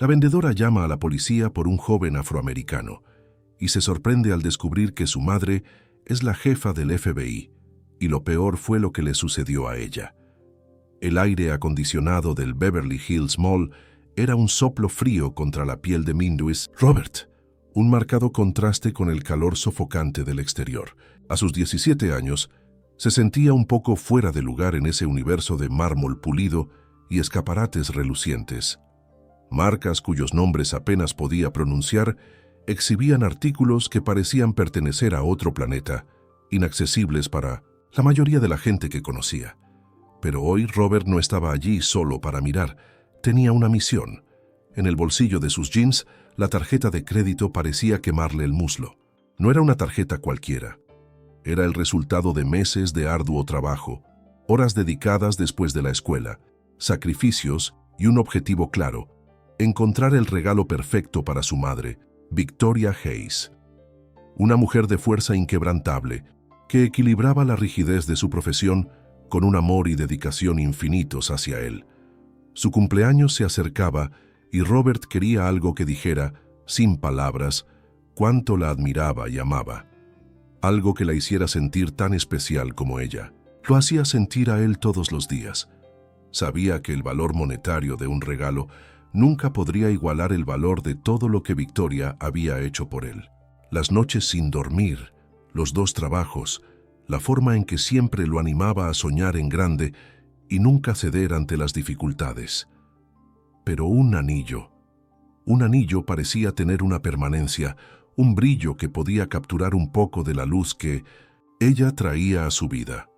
La vendedora llama a la policía por un joven afroamericano y se sorprende al descubrir que su madre es la jefa del FBI, y lo peor fue lo que le sucedió a ella. El aire acondicionado del Beverly Hills Mall era un soplo frío contra la piel de Minduis Robert, un marcado contraste con el calor sofocante del exterior. A sus 17 años, se sentía un poco fuera de lugar en ese universo de mármol pulido y escaparates relucientes. Marcas cuyos nombres apenas podía pronunciar exhibían artículos que parecían pertenecer a otro planeta, inaccesibles para la mayoría de la gente que conocía. Pero hoy Robert no estaba allí solo para mirar, tenía una misión. En el bolsillo de sus jeans, la tarjeta de crédito parecía quemarle el muslo. No era una tarjeta cualquiera. Era el resultado de meses de arduo trabajo, horas dedicadas después de la escuela, sacrificios y un objetivo claro: encontrar el regalo perfecto para su madre, Victoria Hayes. Una mujer de fuerza inquebrantable, que equilibraba la rigidez de su profesión con un amor y dedicación infinitos hacia él. Su cumpleaños se acercaba y Robert quería algo que dijera, sin palabras, cuánto la admiraba y amaba. Algo que la hiciera sentir tan especial como ella. Lo hacía sentir a él todos los días. Sabía que el valor monetario de un regalo nunca podría igualar el valor de todo lo que Victoria había hecho por él. Las noches sin dormir, los 2 trabajos, la forma en que siempre lo animaba a soñar en grande y nunca ceder ante las dificultades. Pero un anillo parecía tener una permanencia, un brillo que podía capturar un poco de la luz que ella traía a su vida.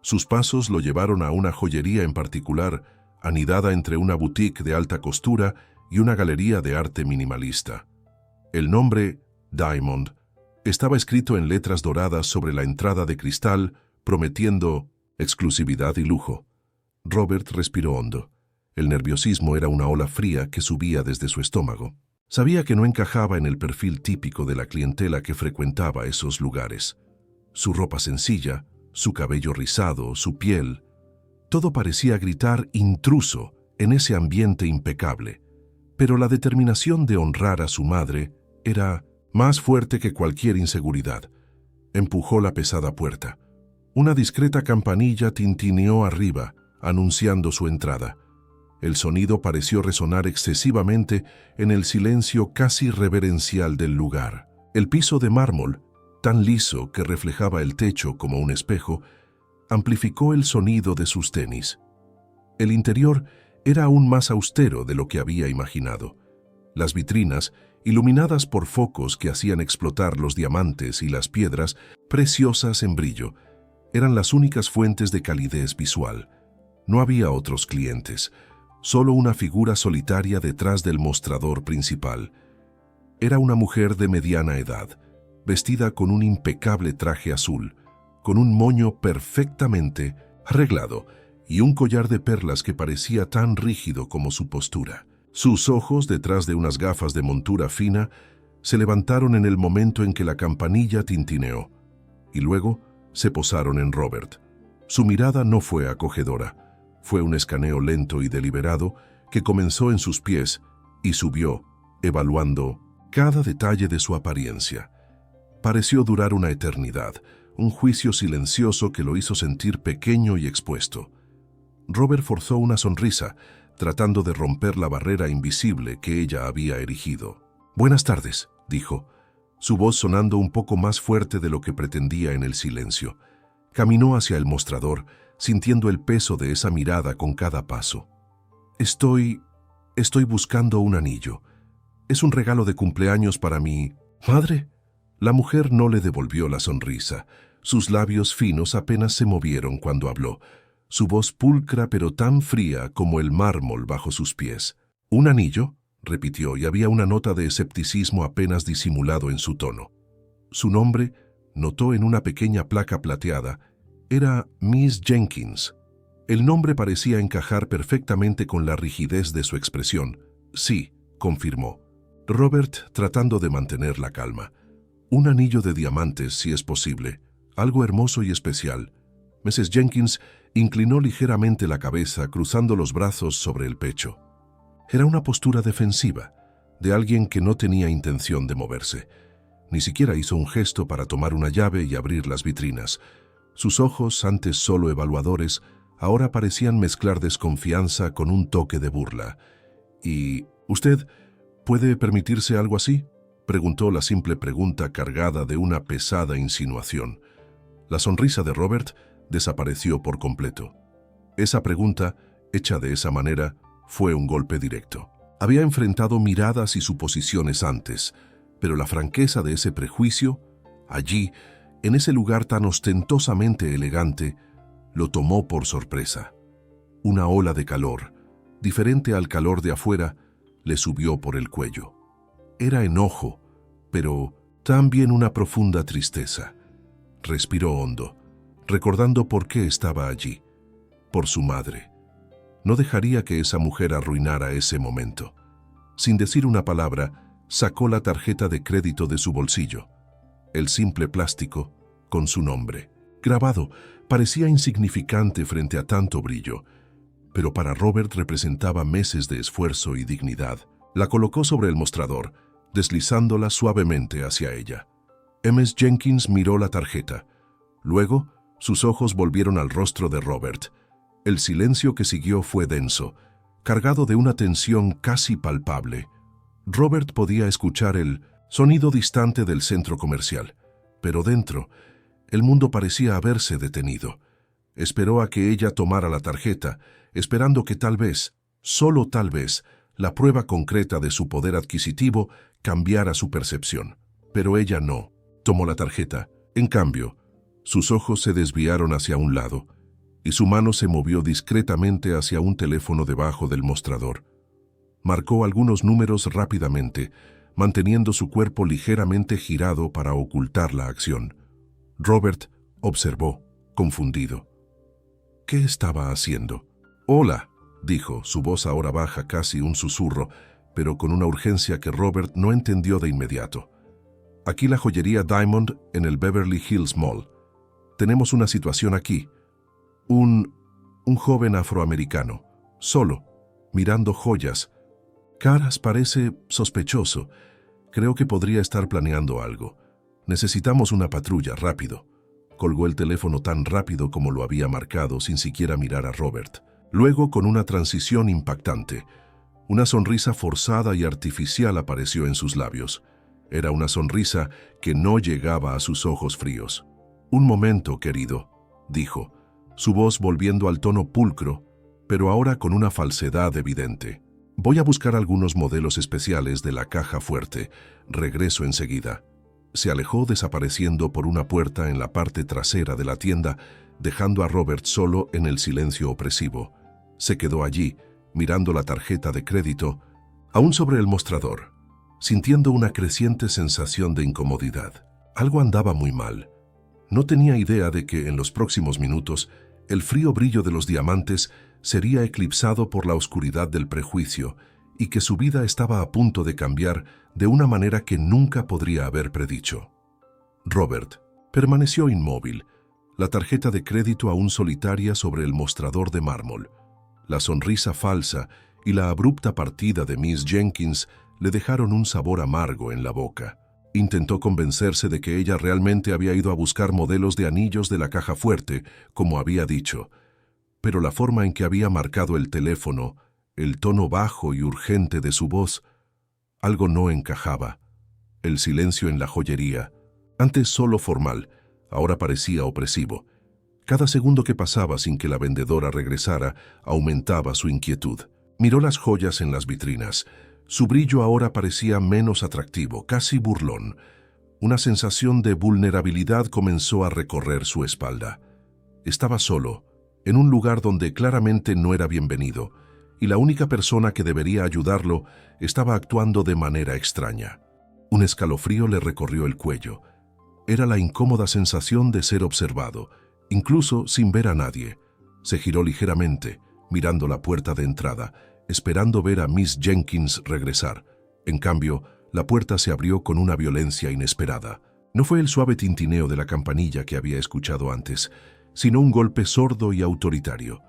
Sus pasos lo llevaron a una joyería en particular, anidada entre una boutique de alta costura y una galería de arte minimalista. El nombre, Diamond, estaba escrito en letras doradas sobre la entrada de cristal, prometiendo exclusividad y lujo. Robert respiró hondo. El nerviosismo era una ola fría que subía desde su estómago. Sabía que no encajaba en el perfil típico de la clientela que frecuentaba esos lugares. Su ropa sencilla, su cabello rizado, su piel, todo parecía gritar intruso en ese ambiente impecable. Pero la determinación de honrar a su madre era más fuerte que cualquier inseguridad. Empujó la pesada puerta. Una discreta campanilla tintineó arriba, anunciando su entrada. El sonido pareció resonar excesivamente en el silencio casi reverencial del lugar. El piso de mármol, tan liso que reflejaba el techo como un espejo, amplificó el sonido de sus tenis. El interior era aún más austero de lo que había imaginado. Las vitrinas, iluminadas por focos que hacían explotar los diamantes y las piedras preciosas en brillo, eran las únicas fuentes de calidez visual. No había otros clientes, solo una figura solitaria detrás del mostrador principal. Era una mujer de mediana edad, vestida con un impecable traje azul, con un moño perfectamente arreglado y un collar de perlas que parecía tan rígido como su postura. Sus ojos, detrás de unas gafas de montura fina, se levantaron en el momento en que la campanilla tintineó, y luego se posaron en Robert. Su mirada no fue acogedora. Fue un escaneo lento y deliberado que comenzó en sus pies y subió, evaluando cada detalle de su apariencia. Pareció durar una eternidad, un juicio silencioso que lo hizo sentir pequeño y expuesto. Robert forzó una sonrisa, tratando de romper la barrera invisible que ella había erigido. «Buenas tardes», dijo, su voz sonando un poco más fuerte de lo que pretendía en el silencio. Caminó hacia el mostrador, sintiendo el peso de esa mirada con cada paso. Estoy buscando un anillo. Es un regalo de cumpleaños para mi madre». La mujer no le devolvió la sonrisa. Sus labios finos apenas se movieron cuando habló. Su voz pulcra pero tan fría como el mármol bajo sus pies. «¿Un anillo?», repitió, y había una nota de escepticismo apenas disimulado en su tono. Su nombre, notó en una pequeña placa plateada, era Miss Jenkins. El nombre parecía encajar perfectamente con la rigidez de su expresión. «Sí», confirmó. Robert, tratando de mantener la calma. «Un anillo de diamantes, si es posible. Algo hermoso y especial». Mrs. Jenkins inclinó ligeramente la cabeza, cruzando los brazos sobre el pecho. Era una postura defensiva, de alguien que no tenía intención de moverse. Ni siquiera hizo un gesto para tomar una llave y abrir las vitrinas. Sus ojos, antes solo evaluadores, ahora parecían mezclar desconfianza con un toque de burla. «¿Y usted puede permitirse algo así?», preguntó la simple pregunta cargada de una pesada insinuación. La sonrisa de Robert desapareció por completo. Esa pregunta, hecha de esa manera, fue un golpe directo. Había enfrentado miradas y suposiciones antes, pero la franqueza de ese prejuicio, allí, en ese lugar tan ostentosamente elegante, lo tomó por sorpresa. Una ola de calor, diferente al calor de afuera, le subió por el cuello. Era enojo, pero también una profunda tristeza. Respiró hondo, recordando por qué estaba allí. Por su madre. No dejaría que esa mujer arruinara ese momento. Sin decir una palabra, sacó la tarjeta de crédito de su bolsillo. El simple plástico, con su nombre. Grabado, parecía insignificante frente a tanto brillo, pero para Robert representaba meses de esfuerzo y dignidad. La colocó sobre el mostrador, deslizándola suavemente hacia ella. Ms. Jenkins miró la tarjeta. Luego, sus ojos volvieron al rostro de Robert. El silencio que siguió fue denso, cargado de una tensión casi palpable. Robert podía escuchar el sonido distante del centro comercial, pero dentro, el mundo parecía haberse detenido. Esperó a que ella tomara la tarjeta, esperando que tal vez, solo tal vez, la prueba concreta de su poder adquisitivo cambiara su percepción. Pero ella no. Tomó la tarjeta. En cambio, sus ojos se desviaron hacia un lado, y su mano se movió discretamente hacia un teléfono debajo del mostrador. Marcó algunos números rápidamente, manteniendo su cuerpo ligeramente girado para ocultar la acción. Robert observó, confundido. ¿Qué estaba haciendo? «Hola», dijo, su voz ahora baja, casi un susurro, pero con una urgencia que Robert no entendió de inmediato. «Aquí la joyería Diamond en el Beverly Hills Mall. Tenemos una situación aquí. Un joven afroamericano, solo, mirando joyas. Caras parece sospechoso. Creo que podría estar planeando algo. Necesitamos una patrulla, rápido». Colgó el teléfono tan rápido como lo había marcado, sin siquiera mirar a Robert. Luego, con una transición impactante, una sonrisa forzada y artificial apareció en sus labios. Era una sonrisa que no llegaba a sus ojos fríos. «Un momento, querido», dijo, su voz volviendo al tono pulcro, pero ahora con una falsedad evidente. «Voy a buscar algunos modelos especiales de la caja fuerte. Regreso enseguida». Se alejó desapareciendo por una puerta en la parte trasera de la tienda, dejando a Robert solo en el silencio opresivo. Se quedó allí, mirando la tarjeta de crédito, aún sobre el mostrador, sintiendo una creciente sensación de incomodidad. Algo andaba muy mal. No tenía idea de que en los próximos minutos el frío brillo de los diamantes sería eclipsado por la oscuridad del prejuicio y que su vida estaba a punto de cambiar de una manera que nunca podría haber predicho. Robert permaneció inmóvil, la tarjeta de crédito aún solitaria sobre el mostrador de mármol. La sonrisa falsa y la abrupta partida de Miss Jenkins le dejaron un sabor amargo en la boca. Intentó convencerse de que ella realmente había ido a buscar modelos de anillos de la caja fuerte, como había dicho, pero la forma en que había marcado el teléfono, el tono bajo y urgente de su voz, algo no encajaba. El silencio en la joyería, antes solo formal, ahora parecía opresivo. Cada segundo que pasaba sin que la vendedora regresara aumentaba su inquietud. Miró las joyas en las vitrinas. Su brillo ahora parecía menos atractivo, casi burlón. Una sensación de vulnerabilidad comenzó a recorrer su espalda. Estaba solo, en un lugar donde claramente no era bienvenido, y la única persona que debería ayudarlo estaba actuando de manera extraña. Un escalofrío le recorrió el cuello. Era la incómoda sensación de ser observado, incluso sin ver a nadie. Se giró ligeramente, mirando la puerta de entrada, esperando ver a Miss Jenkins regresar. En cambio, la puerta se abrió con una violencia inesperada. No fue el suave tintineo de la campanilla que había escuchado antes, sino un golpe sordo y autoritario.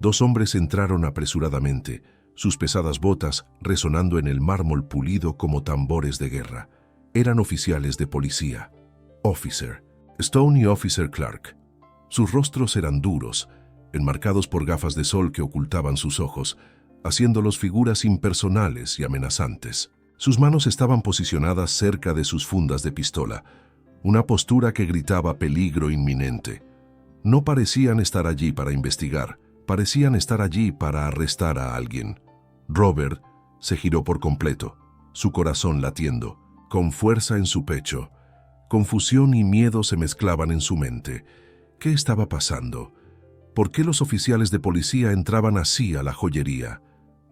Dos hombres entraron apresuradamente, sus pesadas botas resonando en el mármol pulido como tambores de guerra. Eran oficiales de policía. Officer Stone y Officer Clark. Sus rostros eran duros, enmarcados por gafas de sol que ocultaban sus ojos, haciéndolos figuras impersonales y amenazantes. Sus manos estaban posicionadas cerca de sus fundas de pistola, una postura que gritaba peligro inminente. No parecían estar allí para investigar, parecían estar allí para arrestar a alguien. Robert se giró por completo, su corazón latiendo, con fuerza en su pecho. Confusión y miedo se mezclaban en su mente. ¿Qué estaba pasando? ¿Por qué los oficiales de policía entraban así a la joyería?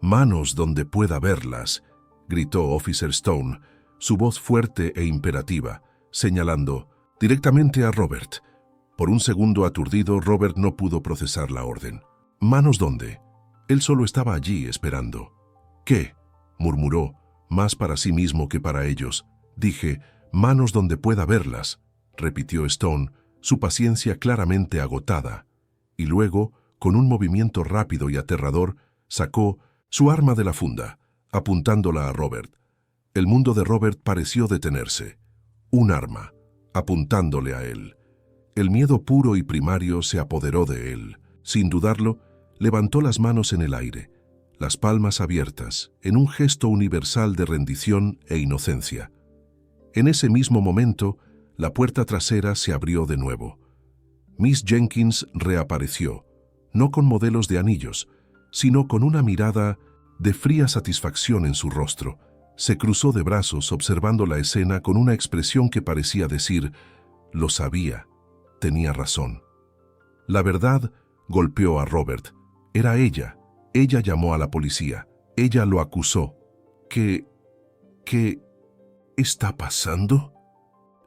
«Manos donde pueda verlas», gritó Officer Stone, su voz fuerte e imperativa, señalando directamente a Robert. Por un segundo aturdido, Robert no pudo procesar la orden. «¿Manos dónde?» Él solo estaba allí esperando. «¿Qué?», murmuró, más para sí mismo que para ellos. «Dije, manos donde pueda verlas», repitió Stone, su paciencia claramente agotada. Y luego, con un movimiento rápido y aterrador, sacó su arma de la funda, apuntándola a Robert. El mundo de Robert pareció detenerse. Un arma, apuntándole a él. El miedo puro y primario se apoderó de él. Sin dudarlo, levantó las manos en el aire, las palmas abiertas, en un gesto universal de rendición e inocencia. En ese mismo momento, la puerta trasera se abrió de nuevo. Miss Jenkins reapareció, no con modelos de anillos, sino con una mirada de fría satisfacción en su rostro. Se cruzó de brazos observando la escena con una expresión que parecía decir, «Lo sabía, tenía razón». La verdad golpeó a Robert. Era ella. Ella llamó a la policía. Ella lo acusó. ¿Qué está pasando?»,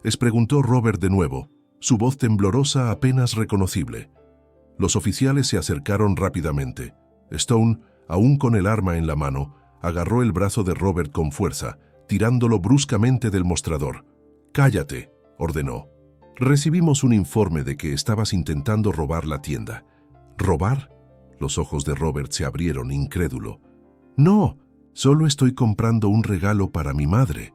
les preguntó Robert de nuevo, su voz temblorosa apenas reconocible. Los oficiales se acercaron rápidamente. Stone, aún con el arma en la mano, agarró el brazo de Robert con fuerza, tirándolo bruscamente del mostrador. «Cállate», ordenó. «Recibimos un informe de que estabas intentando robar la tienda». «¿Robar?», los ojos de Robert se abrieron incrédulo. «No, solo estoy comprando un regalo para mi madre».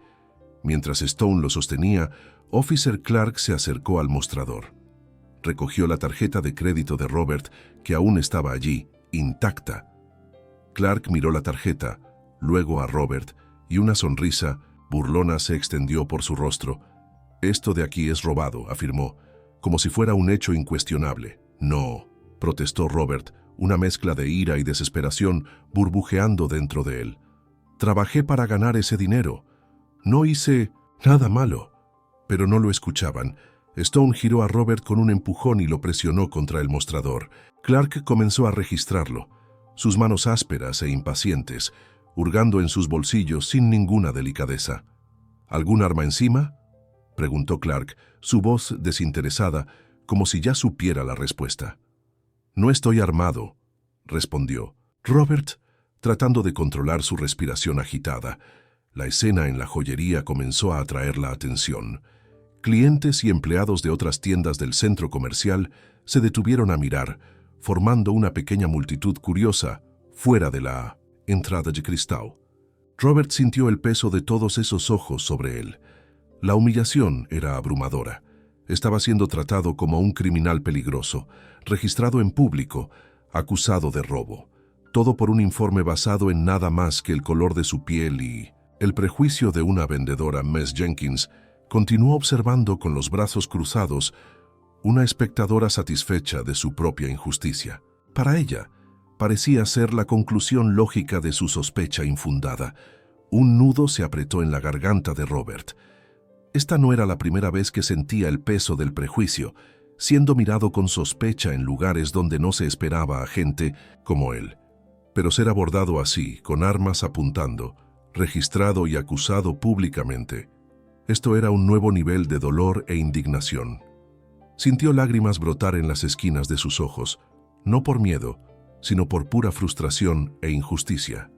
Mientras Stone lo sostenía, Officer Clark se acercó al mostrador. Recogió la tarjeta de crédito de Robert, que aún estaba allí, intacta. Clark miró la tarjeta, luego a Robert, y una sonrisa burlona se extendió por su rostro. «Esto de aquí es robado», afirmó, como si fuera un hecho incuestionable. «No», protestó Robert, una mezcla de ira y desesperación burbujeando dentro de él. «Trabajé para ganar ese dinero. No hice nada malo». Pero no lo escuchaban. Stone giró a Robert con un empujón y lo presionó contra el mostrador. Clark comenzó a registrarlo, sus manos ásperas e impacientes, hurgando en sus bolsillos sin ninguna delicadeza. «¿Algún arma encima?», preguntó Clark, su voz desinteresada, como si ya supiera la respuesta. «No estoy armado», respondió Robert, tratando de controlar su respiración agitada. La escena en la joyería comenzó a atraer la atención. Clientes y empleados de otras tiendas del centro comercial se detuvieron a mirar, formando una pequeña multitud curiosa fuera de la entrada de cristal. Robert sintió el peso de todos esos ojos sobre él. La humillación era abrumadora. Estaba siendo tratado como un criminal peligroso, registrado en público, acusado de robo. Todo por un informe basado en nada más que el color de su piel y el prejuicio de una vendedora. Miss Jenkins continuó observando con los brazos cruzados, una espectadora satisfecha de su propia injusticia. Para ella, parecía ser la conclusión lógica de su sospecha infundada. Un nudo se apretó en la garganta de Robert. Esta no era la primera vez que sentía el peso del prejuicio, siendo mirado con sospecha en lugares donde no se esperaba a gente como él. Pero ser abordado así, con armas apuntando, registrado y acusado públicamente, esto era un nuevo nivel de dolor e indignación. Sintió lágrimas brotar en las esquinas de sus ojos, no por miedo, sino por pura frustración e injusticia.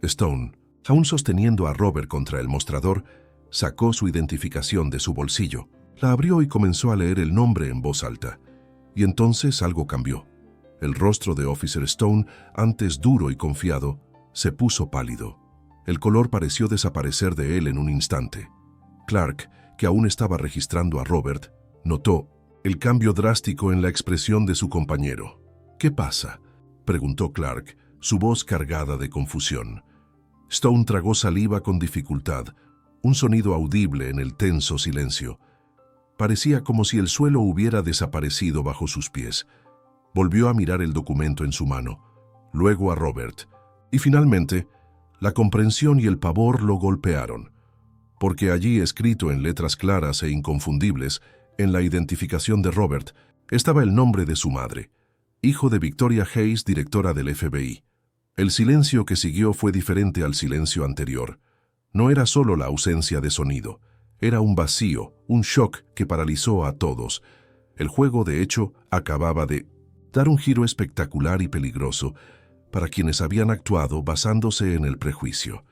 Stone, aún sosteniendo a Robert contra el mostrador, sacó su identificación de su bolsillo, la abrió y comenzó a leer el nombre en voz alta. Y entonces algo cambió. El rostro de Officer Stone, antes duro y confiado, se puso pálido. El color pareció desaparecer de él en un instante. Clark, que aún estaba registrando a Robert, notó el cambio drástico en la expresión de su compañero. «¿Qué pasa?», preguntó Clark, su voz cargada de confusión. Stone tragó saliva con dificultad, un sonido audible en el tenso silencio. Parecía como si el suelo hubiera desaparecido bajo sus pies. Volvió a mirar el documento en su mano, luego a Robert, y finalmente, la comprensión y el pavor lo golpearon, porque allí, escrito en letras claras e inconfundibles, en la identificación de Robert, estaba el nombre de su madre, hijo de Victoria Hayes, directora del FBI. El silencio que siguió fue diferente al silencio anterior. No era solo la ausencia de sonido, era un vacío, un shock que paralizó a todos. El juego, de hecho, acababa de dar un giro espectacular y peligroso para quienes habían actuado basándose en el prejuicio.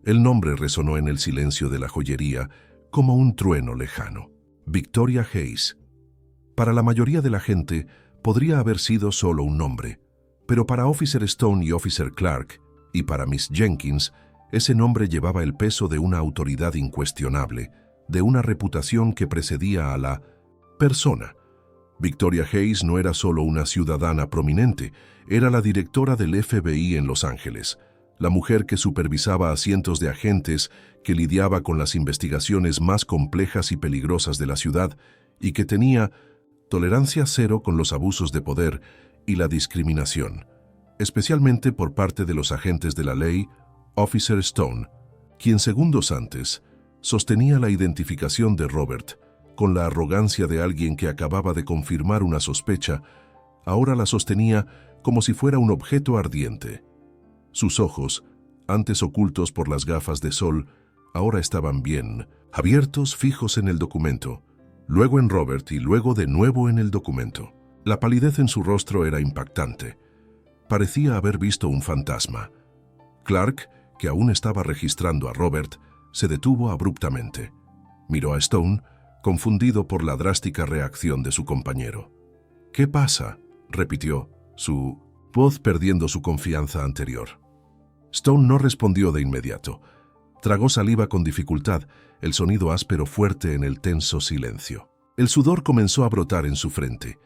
El nombre resonó en el silencio de la joyería como un trueno lejano. Victoria Hayes. Para la mayoría de la gente, podría haber sido solo un nombre, pero para Officer Stone y Officer Clark, y para Miss Jenkins, ese nombre llevaba el peso de una autoridad incuestionable, de una reputación que precedía a la persona. Victoria Hayes no era solo una ciudadana prominente, era la directora del FBI en Los Ángeles, la mujer que supervisaba a cientos de agentes, que lidiaba con las investigaciones más complejas y peligrosas de la ciudad y que tenía tolerancia cero con los abusos de poder y la discriminación, especialmente por parte de los agentes de la ley. Officer Stone, quien segundos antes sostenía la identificación de Robert con la arrogancia de alguien que acababa de confirmar una sospecha, ahora la sostenía como si fuera un objeto ardiente. Sus ojos, antes ocultos por las gafas de sol, ahora estaban bien, abiertos, fijos en el documento, luego en Robert y luego de nuevo en el documento. La palidez en su rostro era impactante. Parecía haber visto un fantasma. Clark, que aún estaba registrando a Robert, se detuvo abruptamente. Miró a Stone, confundido por la drástica reacción de su compañero. «¿Qué pasa?», repitió, su voz perdiendo su confianza anterior. Stone no respondió de inmediato. Tragó saliva con dificultad, el sonido áspero fuerte en el tenso silencio. El sudor comenzó a brotar en su frente.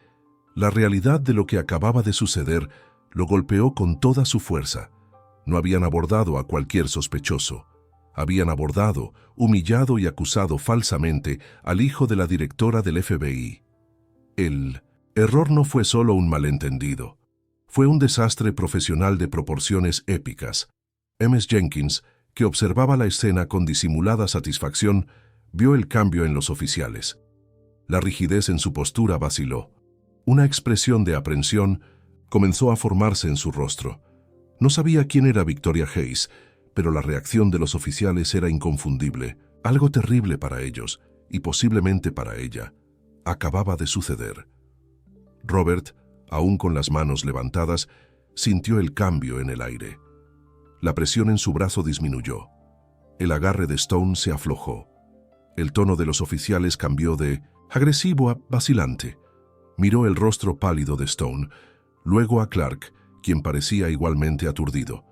La realidad de lo que acababa de suceder lo golpeó con toda su fuerza. No habían abordado a cualquier sospechoso. Habían abordado, humillado y acusado falsamente al hijo de la directora del FBI. El error no fue solo un malentendido. Fue un desastre profesional de proporciones épicas. Miss Jenkins, que observaba la escena con disimulada satisfacción, vio el cambio en los oficiales. La rigidez en su postura vaciló. Una expresión de aprensión comenzó a formarse en su rostro. No sabía quién era Victoria Hayes, pero la reacción de los oficiales era inconfundible. Algo terrible para ellos, y posiblemente para ella, acababa de suceder. Robert, aún con las manos levantadas, sintió el cambio en el aire. La presión en su brazo disminuyó. El agarre de Stone se aflojó. El tono de los oficiales cambió de agresivo a vacilante. Miró el rostro pálido de Stone, luego a Clark, quien parecía igualmente aturdido.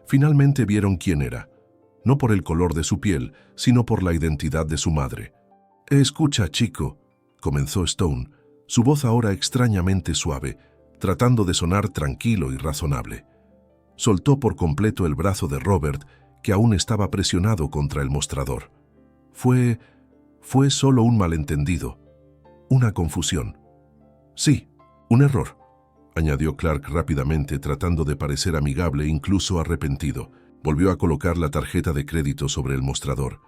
Finalmente vieron quién era, no por el color de su piel, sino por la identidad de su madre. «Escucha, chico», comenzó Stone, su voz ahora extrañamente suave, tratando de sonar tranquilo y razonable. Soltó por completo el brazo de Robert, que aún estaba presionado contra el mostrador. Fue solo un malentendido, una confusión. «Sí, un error», añadió Clark rápidamente, tratando de parecer amigable e incluso arrepentido. Volvió a colocar la tarjeta de crédito sobre el mostrador,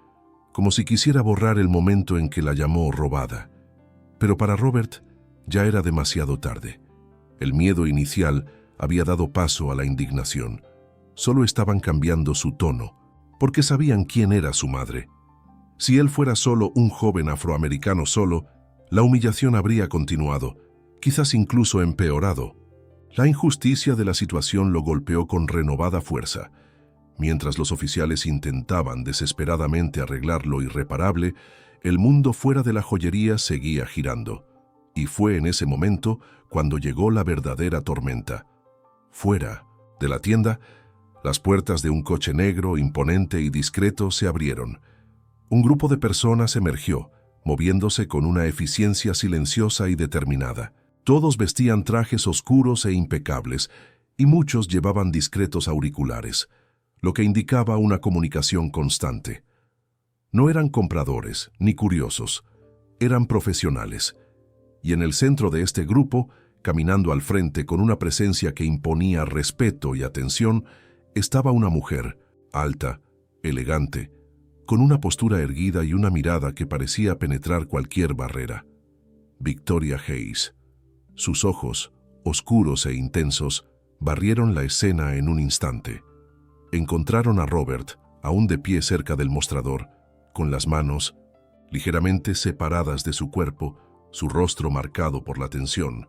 como si quisiera borrar el momento en que la llamó robada. Pero para Robert ya era demasiado tarde. El miedo inicial había dado paso a la indignación. Solo estaban cambiando su tono, porque sabían quién era su madre. Si él fuera solo un joven afroamericano solo, la humillación habría continuado, quizás incluso empeorado. La injusticia de la situación lo golpeó con renovada fuerza. Mientras los oficiales intentaban desesperadamente arreglar lo irreparable, el mundo fuera de la joyería seguía girando. Y fue en ese momento cuando llegó la verdadera tormenta. Fuera de la tienda, las puertas de un coche negro, imponente y discreto se abrieron. Un grupo de personas emergió, moviéndose con una eficiencia silenciosa y determinada. Todos vestían trajes oscuros e impecables, y muchos llevaban discretos auriculares, lo que indicaba una comunicación constante. No eran compradores ni curiosos, eran profesionales. Y en el centro de este grupo, caminando al frente con una presencia que imponía respeto y atención, estaba una mujer, alta, elegante, con una postura erguida y una mirada que parecía penetrar cualquier barrera. Victoria Hayes. Sus ojos, oscuros e intensos, barrieron la escena en un instante. Encontraron a Robert, aún de pie cerca del mostrador, con las manos ligeramente separadas de su cuerpo, su rostro marcado por la tensión.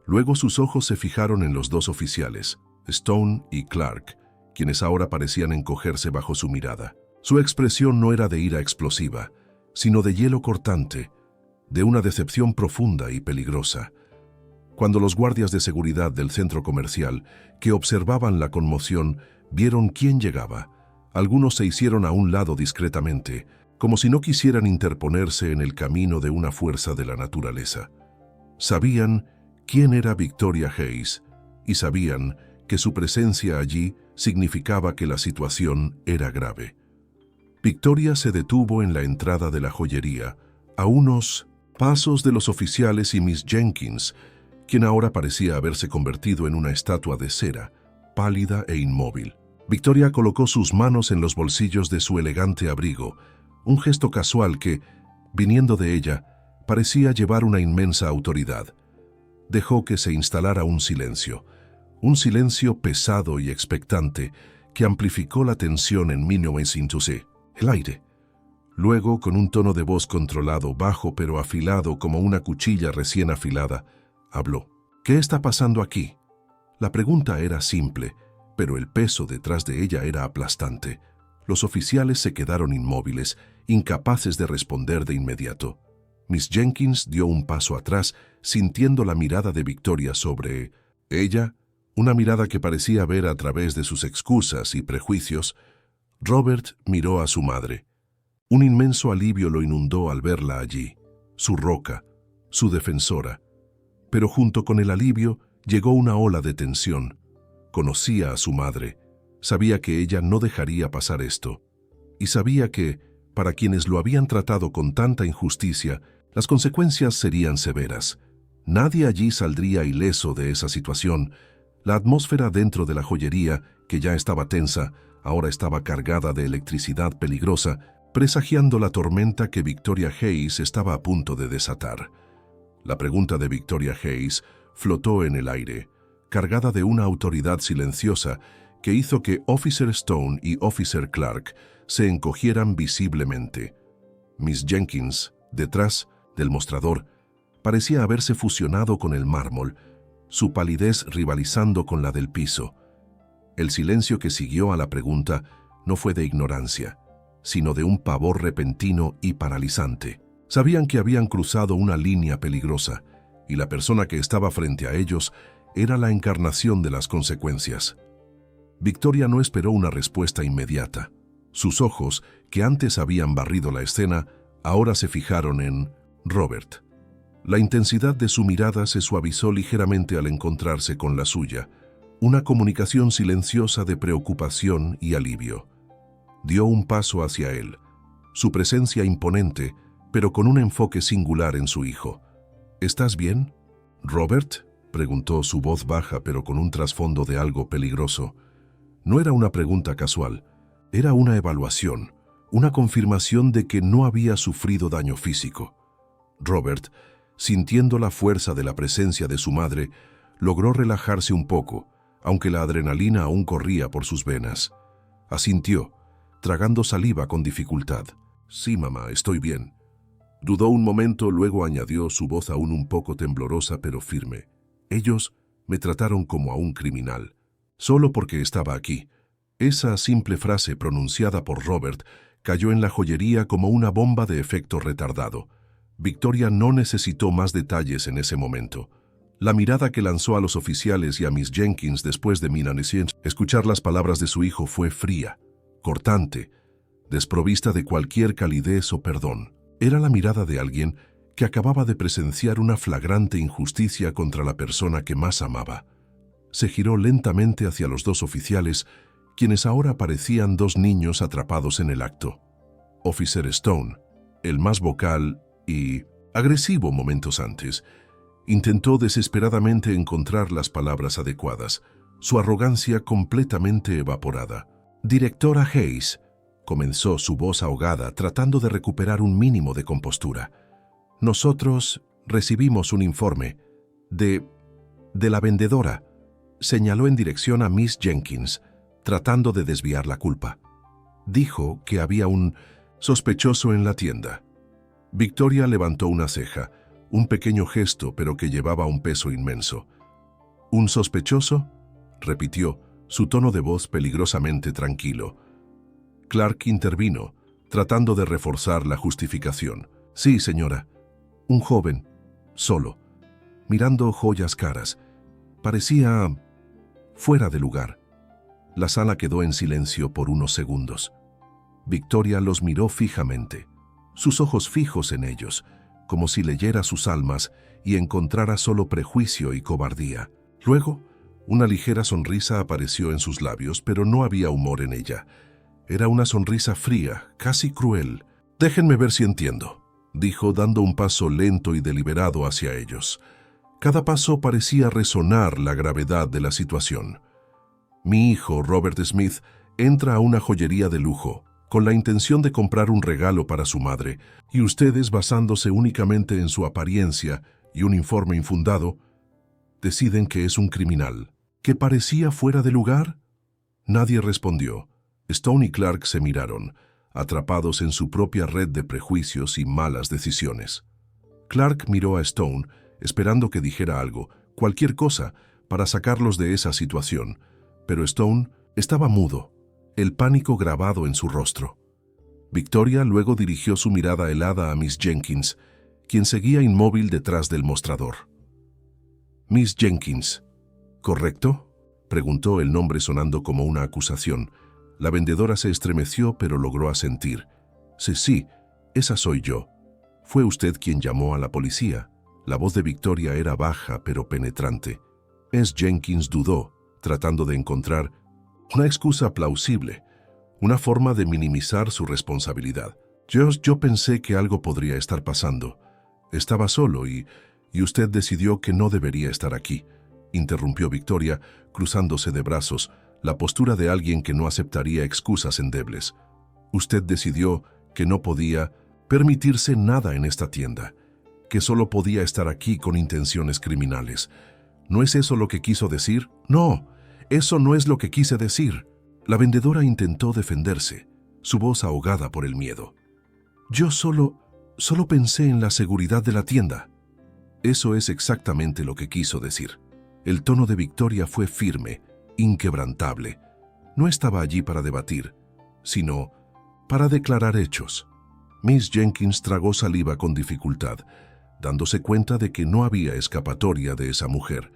Luego sus ojos se fijaron en los dos oficiales, Stone y Clark, quienes ahora parecían encogerse bajo su mirada. Su expresión no era de ira explosiva, sino de hielo cortante, de una decepción profunda y peligrosa. Cuando los guardias de seguridad del centro comercial, que observaban la conmoción, vieron quién llegaba, algunos se hicieron a un lado discretamente, como si no quisieran interponerse en el camino de una fuerza de la naturaleza. Sabían quién era Victoria Hayes y sabían que su presencia allí significaba que la situación era grave. Victoria se detuvo en la entrada de la joyería, a unos pasos de los oficiales y Miss Jenkins, quien ahora parecía haberse convertido en una estatua de cera, pálida e inmóvil. Victoria colocó sus manos en los bolsillos de su elegante abrigo, un gesto casual que, viniendo de ella, parecía llevar una inmensa autoridad. Dejó que se instalara un silencio pesado y expectante que amplificó la tensión en 1912, el aire. Luego, con un tono de voz controlado, bajo pero afilado como una cuchilla recién afilada, habló. ¿Qué está pasando aquí? La pregunta era simple, pero el peso detrás de ella era aplastante. Los oficiales se quedaron inmóviles, incapaces de responder de inmediato. Miss Jenkins dio un paso atrás, sintiendo la mirada de Victoria sobre ella, una mirada que parecía ver a través de sus excusas y prejuicios. Robert miró a su madre. Un inmenso alivio lo inundó al verla allí, su roca, su defensora. Pero junto con el alivio llegó una ola de tensión. Conocía a su madre, sabía que ella no dejaría pasar esto, y sabía que, para quienes lo habían tratado con tanta injusticia, las consecuencias serían severas. Nadie allí saldría ileso de esa situación. La atmósfera dentro de la joyería, que ya estaba tensa, ahora estaba cargada de electricidad peligrosa, presagiando la tormenta que Victoria Hayes estaba a punto de desatar. La pregunta de Victoria Hayes flotó en el aire, cargada de una autoridad silenciosa que hizo que Officer Stone y Officer Clark se encogieran visiblemente. Miss Jenkins, detrás del mostrador, parecía haberse fusionado con el mármol, su palidez rivalizando con la del piso. El silencio que siguió a la pregunta no fue de ignorancia, sino de un pavor repentino y paralizante. Sabían que habían cruzado una línea peligrosa, y la persona que estaba frente a ellos era la encarnación de las consecuencias. Victoria no esperó una respuesta inmediata. Sus ojos, que antes habían barrido la escena, ahora se fijaron en Robert. La intensidad de su mirada se suavizó ligeramente al encontrarse con la suya, una comunicación silenciosa de preocupación y alivio. Dio un paso hacia él, su presencia imponente, pero con un enfoque singular en su hijo. ¿Estás bien, Robert?, preguntó su voz baja pero con un trasfondo de algo peligroso. No era una pregunta casual, era una evaluación, una confirmación de que no había sufrido daño físico. Robert, sintiendo la fuerza de la presencia de su madre, logró relajarse un poco, aunque la adrenalina aún corría por sus venas. Asintió, tragando saliva con dificultad. «Sí, mamá, estoy bien». Dudó un momento, luego añadió, su voz aún un poco temblorosa pero firme. «Ellos me trataron como a un criminal, solo porque estaba aquí». Esa simple frase pronunciada por Robert cayó en la joyería como una bomba de efecto retardado. Victoria no necesitó más detalles en ese momento. La mirada que lanzó a los oficiales y a Miss Jenkins después de escuchar las palabras de su hijo fue fría, cortante, desprovista de cualquier calidez o perdón. Era la mirada de alguien que acababa de presenciar una flagrante injusticia contra la persona que más amaba. Se giró lentamente hacia los dos oficiales, quienes ahora parecían dos niños atrapados en el acto. Officer Stone, el más vocal y agresivo momentos antes, intentó desesperadamente encontrar las palabras adecuadas, su arrogancia completamente evaporada. «Directora Hayes», comenzó su voz ahogada, tratando de recuperar un mínimo de compostura. «Nosotros recibimos un informe de la vendedora», señaló en dirección a Miss Jenkins, tratando de desviar la culpa. Dijo que había un sospechoso en la tienda. Victoria levantó una ceja, un pequeño gesto pero que llevaba un peso inmenso. «¿Un sospechoso?», repitió, su tono de voz peligrosamente tranquilo. Clark intervino, tratando de reforzar la justificación. «Sí, señora. Un joven, solo, mirando joyas caras. Parecía fuera de lugar». La sala quedó en silencio por unos segundos. Victoria los miró fijamente, sus ojos fijos en ellos, como si leyera sus almas y encontrara solo prejuicio y cobardía. Luego, una ligera sonrisa apareció en sus labios, pero no había humor en ella. Era una sonrisa fría, casi cruel. «Déjenme ver si entiendo», dijo, dando un paso lento y deliberado hacia ellos. Cada paso parecía resonar la gravedad de la situación. «Mi hijo, Robert Smith, entra a una joyería de lujo, con la intención de comprar un regalo para su madre, y ustedes, basándose únicamente en su apariencia y un informe infundado, deciden que es un criminal, que parecía fuera de lugar». Nadie respondió. Stone y Clark se miraron, atrapados en su propia red de prejuicios y malas decisiones. Clark miró a Stone, esperando que dijera algo, cualquier cosa, para sacarlos de esa situación, pero Stone estaba mudo, el pánico grabado en su rostro. Victoria luego dirigió su mirada helada a Miss Jenkins, quien seguía inmóvil detrás del mostrador. «Miss Jenkins, ¿correcto?», preguntó, el nombre sonando como una acusación. La vendedora se estremeció, pero logró asentir. «Sí, esa soy yo. Fue usted quien llamó a la policía». La voz de Victoria era baja pero penetrante. Miss Jenkins dudó, tratando de encontrar una excusa plausible, una forma de minimizar su responsabilidad. Yo pensé que algo podría estar pasando. Estaba solo y usted decidió que no debería estar aquí», interrumpió Victoria, cruzándose de brazos, la postura de alguien que no aceptaría excusas endebles. «Usted decidió que no podía permitirse nada en esta tienda, que solo podía estar aquí con intenciones criminales. ¿No es eso lo que quiso decir?». «No, eso no es lo que quise decir». La vendedora intentó defenderse, su voz ahogada por el miedo. «Yo solo pensé en la seguridad de la tienda». Eso es exactamente lo que quiso decir. El tono de Victoria fue firme, inquebrantable. No estaba allí para debatir, sino para declarar hechos. Miss Jenkins tragó saliva con dificultad, dándose cuenta de que no había escapatoria de esa mujer.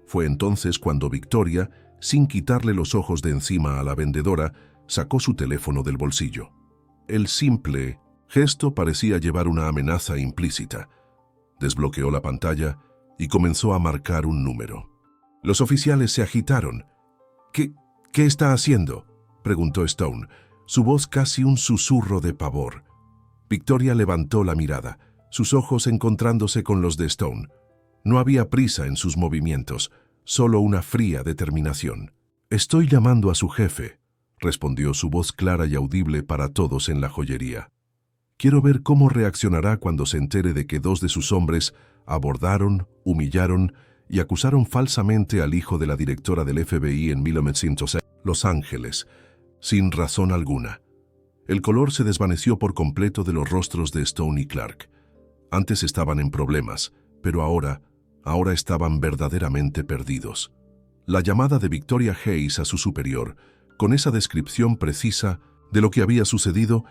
Fue entonces cuando Victoria, sin quitarle los ojos de encima a la vendedora, sacó su teléfono del bolsillo. El simple gesto parecía llevar una amenaza implícita. Desbloqueó la pantalla y comenzó a marcar un número. Los oficiales se agitaron. ¿Qué está haciendo?», preguntó Stone, su voz casi un susurro de pavor. Victoria levantó la mirada, sus ojos encontrándose con los de Stone. No había prisa en sus movimientos, solo una fría determinación. «Estoy llamando a su jefe», respondió su voz clara y audible para todos en la joyería. «Quiero ver cómo reaccionará cuando se entere de que dos de sus hombres abordaron, humillaron y acusaron falsamente al hijo de la directora del FBI en 1906, Los Ángeles, sin razón alguna». El color se desvaneció por completo de los rostros de Stone y Clark. Antes estaban en problemas, pero ahora estaban verdaderamente perdidos. La llamada de Victoria Hayes a su superior, con esa descripción precisa de lo que había sucedido,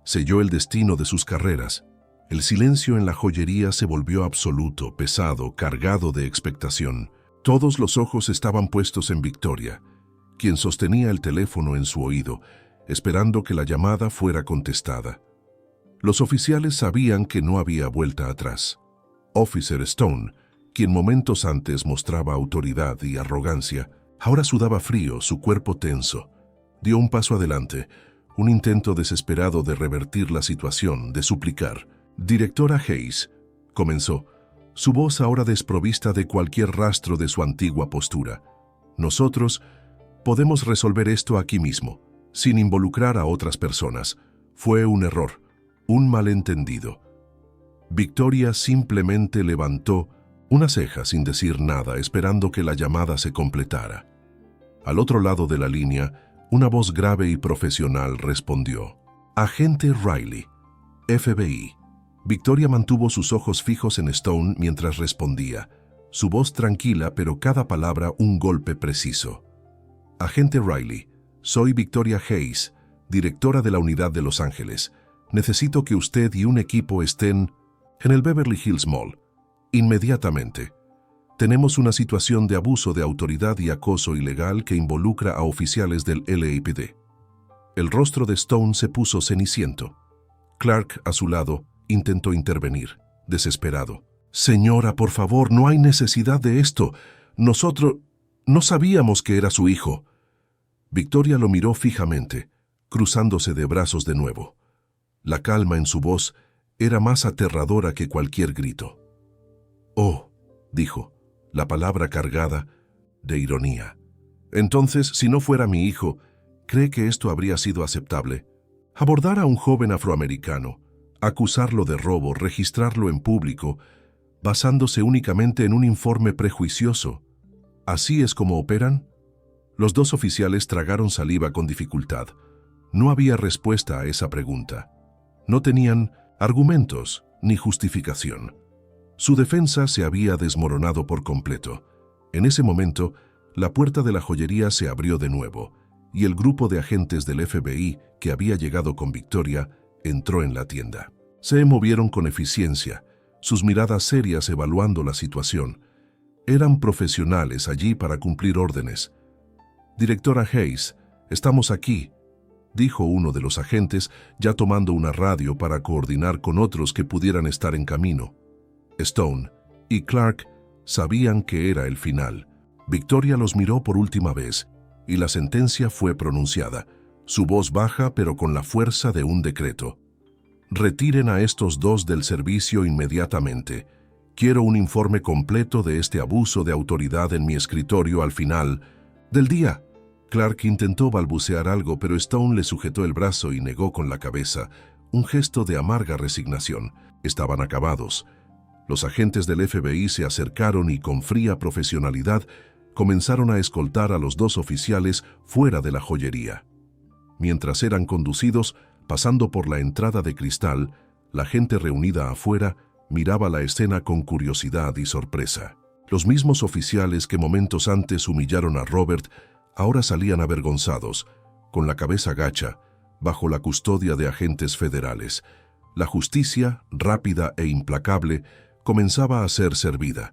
selló el destino de sus carreras. El silencio en la joyería se volvió absoluto, pesado, cargado de expectación. Todos los ojos estaban puestos en Victoria, quien sostenía el teléfono en su oído, esperando que la llamada fuera contestada. Los oficiales sabían que no había vuelta atrás. Officer Stone, quien momentos antes mostraba autoridad y arrogancia, ahora sudaba frío, su cuerpo tenso. Dio un paso adelante, un intento desesperado de revertir la situación, de suplicar. «Directora Hayes», comenzó, su voz ahora desprovista de cualquier rastro de su antigua postura. «Nosotros podemos resolver esto aquí mismo, sin involucrar a otras personas. Fue un error, un malentendido». Victoria simplemente levantó una ceja sin decir nada, esperando que la llamada se completara. Al otro lado de la línea, una voz grave y profesional respondió. «Agente Riley, FBI». Victoria mantuvo sus ojos fijos en Stone mientras respondía, su voz tranquila pero cada palabra un golpe preciso. «Agente Riley, soy Victoria Hayes, directora de la unidad de Los Ángeles. Necesito que usted y un equipo estén en el Beverly Hills Mall. Inmediatamente. Tenemos una situación de abuso de autoridad y acoso ilegal que involucra a oficiales del LAPD». El rostro de Stone se puso ceniciento. Clark, a su lado, intentó intervenir, desesperado. «Señora, por favor, no hay necesidad de esto. Nosotros no sabíamos que era su hijo». Victoria lo miró fijamente, cruzándose de brazos de nuevo. La calma en su voz era más aterradora que cualquier grito. «Oh», dijo, la palabra cargada de ironía. «Entonces, si no fuera mi hijo, ¿cree que esto habría sido aceptable? Abordar a un joven afroamericano, acusarlo de robo, registrarlo en público, basándose únicamente en un informe prejuicioso. ¿Así es como operan?» Los dos oficiales tragaron saliva con dificultad. No había respuesta a esa pregunta. No tenían argumentos ni justificación. Su defensa se había desmoronado por completo. En ese momento, la puerta de la joyería se abrió de nuevo, y el grupo de agentes del FBI que había llegado con Victoria entró en la tienda. Se movieron con eficiencia, sus miradas serias evaluando la situación. Eran profesionales allí para cumplir órdenes. «Directora Hayes, estamos aquí», dijo uno de los agentes, ya tomando una radio para coordinar con otros que pudieran estar en camino. Stone y Clark sabían que era el final. Victoria los miró por última vez, y la sentencia fue pronunciada, su voz baja pero con la fuerza de un decreto. «Retiren a estos dos del servicio inmediatamente. Quiero un informe completo de este abuso de autoridad en mi escritorio al final del día». Clark intentó balbucear algo, pero Stone le sujetó el brazo y negó con la cabeza, un gesto de amarga resignación. Estaban acabados. Los agentes del FBI se acercaron y con fría profesionalidad comenzaron a escoltar a los dos oficiales fuera de la joyería. Mientras eran conducidos, pasando por la entrada de cristal, la gente reunida afuera miraba la escena con curiosidad y sorpresa. Los mismos oficiales que momentos antes humillaron a Robert ahora salían avergonzados, con la cabeza gacha, bajo la custodia de agentes federales. La justicia, rápida e implacable, comenzaba a ser servida.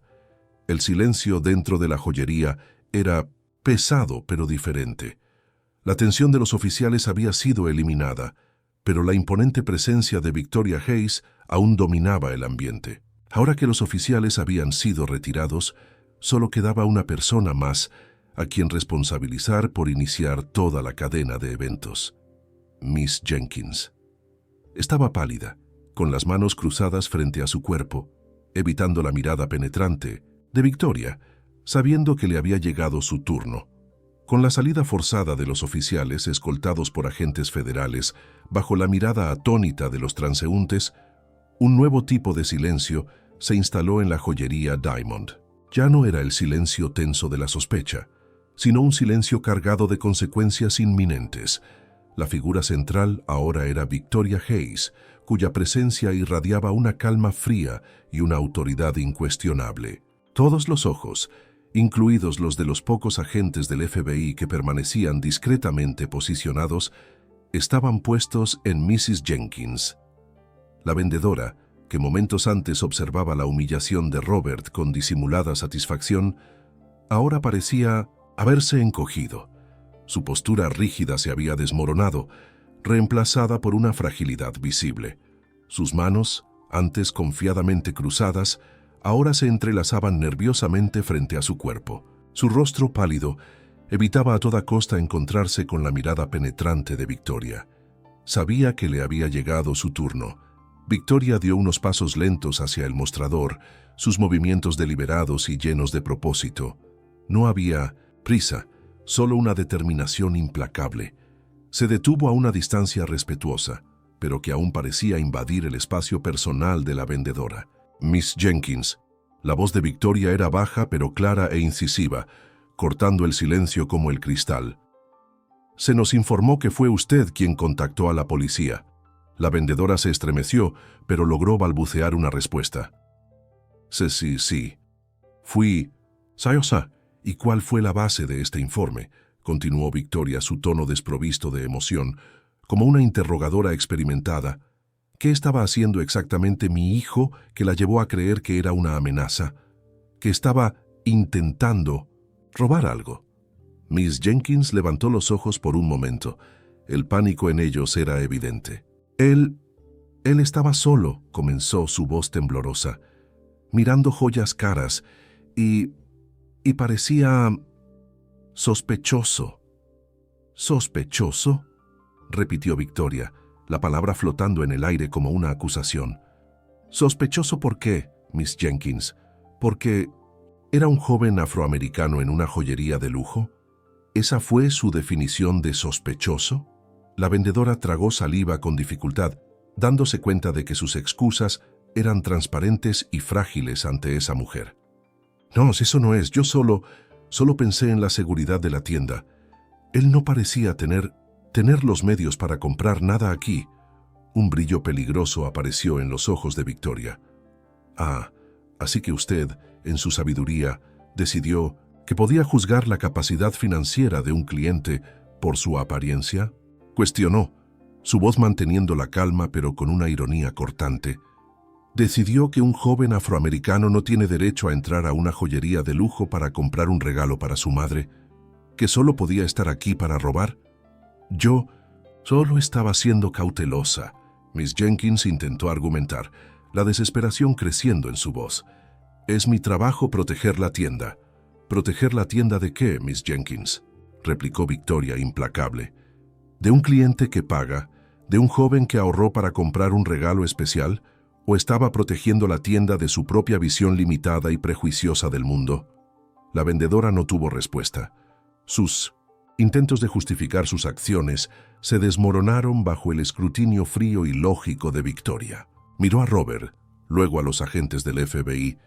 El silencio dentro de la joyería era pesado pero diferente. La tensión de los oficiales había sido eliminada, pero la imponente presencia de Victoria Hayes aún dominaba el ambiente. Ahora que los oficiales habían sido retirados, solo quedaba una persona más a quien responsabilizar por iniciar toda la cadena de eventos. Miss Jenkins. Estaba pálida, con las manos cruzadas frente a su cuerpo, evitando la mirada penetrante de Victoria, sabiendo que le había llegado su turno. Con la salida forzada de los oficiales escoltados por agentes federales, bajo la mirada atónita de los transeúntes, un nuevo tipo de silencio se instaló en la joyería Diamond. Ya no era el silencio tenso de la sospecha, sino un silencio cargado de consecuencias inminentes. La figura central ahora era Victoria Hayes, cuya presencia irradiaba una calma fría y una autoridad incuestionable. Todos los ojos, incluidos los de los pocos agentes del FBI que permanecían discretamente posicionados, estaban puestos en Mrs. Jenkins. La vendedora, que momentos antes observaba la humillación de Robert con disimulada satisfacción, ahora parecía haberse encogido. Su postura rígida se había desmoronado, reemplazada por una fragilidad visible. Sus manos, antes confiadamente cruzadas, ahora se entrelazaban nerviosamente frente a su cuerpo. Su rostro pálido evitaba a toda costa encontrarse con la mirada penetrante de Victoria. Sabía que le había llegado su turno. Victoria dio unos pasos lentos hacia el mostrador, sus movimientos deliberados y llenos de propósito. No había prisa, solo una determinación implacable. Se detuvo a una distancia respetuosa, pero que aún parecía invadir el espacio personal de la vendedora. «Miss Jenkins». La voz de Victoria era baja pero clara e incisiva, cortando el silencio como el cristal. «Se nos informó que fue usted quien contactó a la policía». La vendedora se estremeció, pero logró balbucear una respuesta. Sí. Fui. Sayosa. ¿Y cuál fue la base de este informe?», continuó Victoria, su tono desprovisto de emoción, como una interrogadora experimentada. ¿Qué estaba haciendo exactamente mi hijo que la llevó a creer que era una amenaza? Que estaba intentando robar algo. Miss Jenkins levantó los ojos por un momento. El pánico en ellos era evidente. Él estaba solo, comenzó su voz temblorosa, mirando joyas caras y parecía sospechoso. ¿Sospechoso?, repitió Victoria, la palabra flotando en el aire como una acusación. ¿Sospechoso por qué, Miss Jenkins? ¿Porque era un joven afroamericano en una joyería de lujo? ¿Esa fue su definición de sospechoso? La vendedora tragó saliva con dificultad, dándose cuenta de que sus excusas eran transparentes y frágiles ante esa mujer. «No, eso no es. Yo solo pensé en la seguridad de la tienda. Él no parecía tener los medios para comprar nada aquí». Un brillo peligroso apareció en los ojos de Victoria. «Ah, así que usted, en su sabiduría, decidió que podía juzgar la capacidad financiera de un cliente por su apariencia», cuestionó, su voz manteniendo la calma pero con una ironía cortante. «¿Decidió que un joven afroamericano no tiene derecho a entrar a una joyería de lujo para comprar un regalo para su madre? ¿Que solo podía estar aquí para robar?» «Yo solo estaba siendo cautelosa», Miss Jenkins intentó argumentar, la desesperación creciendo en su voz. «Es mi trabajo proteger la tienda». «¿Proteger la tienda de qué, Miss Jenkins?», replicó Victoria implacable. «¿De un cliente que paga? ¿De un joven que ahorró para comprar un regalo especial? ¿O estaba protegiendo la tienda de su propia visión limitada y prejuiciosa del mundo?» La vendedora no tuvo respuesta. Sus intentos de justificar sus acciones se desmoronaron bajo el escrutinio frío y lógico de Victoria. Miró a Robert, luego a los agentes del FBI,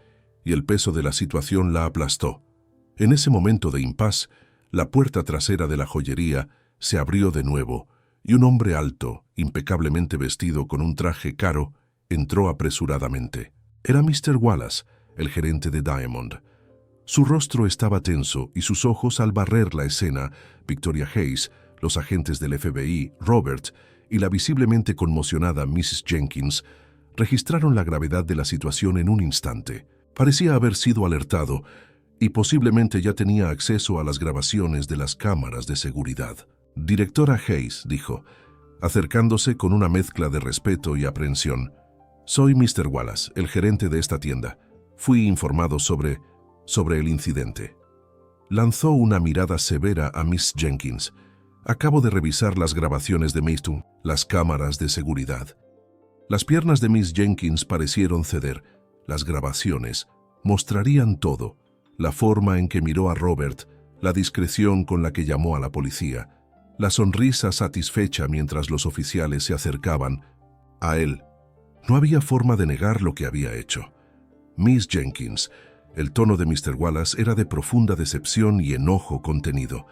y el peso de la situación la aplastó. En ese momento de impas, la puerta trasera de la joyería se abrió de nuevo, y un hombre alto, impecablemente vestido con un traje caro, entró apresuradamente. Era Mr. Wallace, el gerente de Diamond. Su rostro estaba tenso y sus ojos, al barrer la escena, Victoria Hayes, los agentes del FBI, Robert y la visiblemente conmocionada Mrs. Jenkins, registraron la gravedad de la situación en un instante. Parecía haber sido alertado y posiblemente ya tenía acceso a las grabaciones de las cámaras de seguridad. «Directora Hayes», dijo, acercándose con una mezcla de respeto y aprehensión. «Soy Mr. Wallace, el gerente de esta tienda. Fui informado sobre el incidente». Lanzó una mirada severa a Miss Jenkins. «Acabo de revisar las grabaciones de Maidstone, las cámaras de seguridad». Las piernas de Miss Jenkins parecieron ceder. Las grabaciones mostrarían todo: la forma en que miró a Robert, la discreción con la que llamó a la policía, la sonrisa satisfecha mientras los oficiales se acercaban a él. No había forma de negar lo que había hecho. Miss Jenkins, el tono de Mr. Wallace era de profunda decepción y enojo contenido.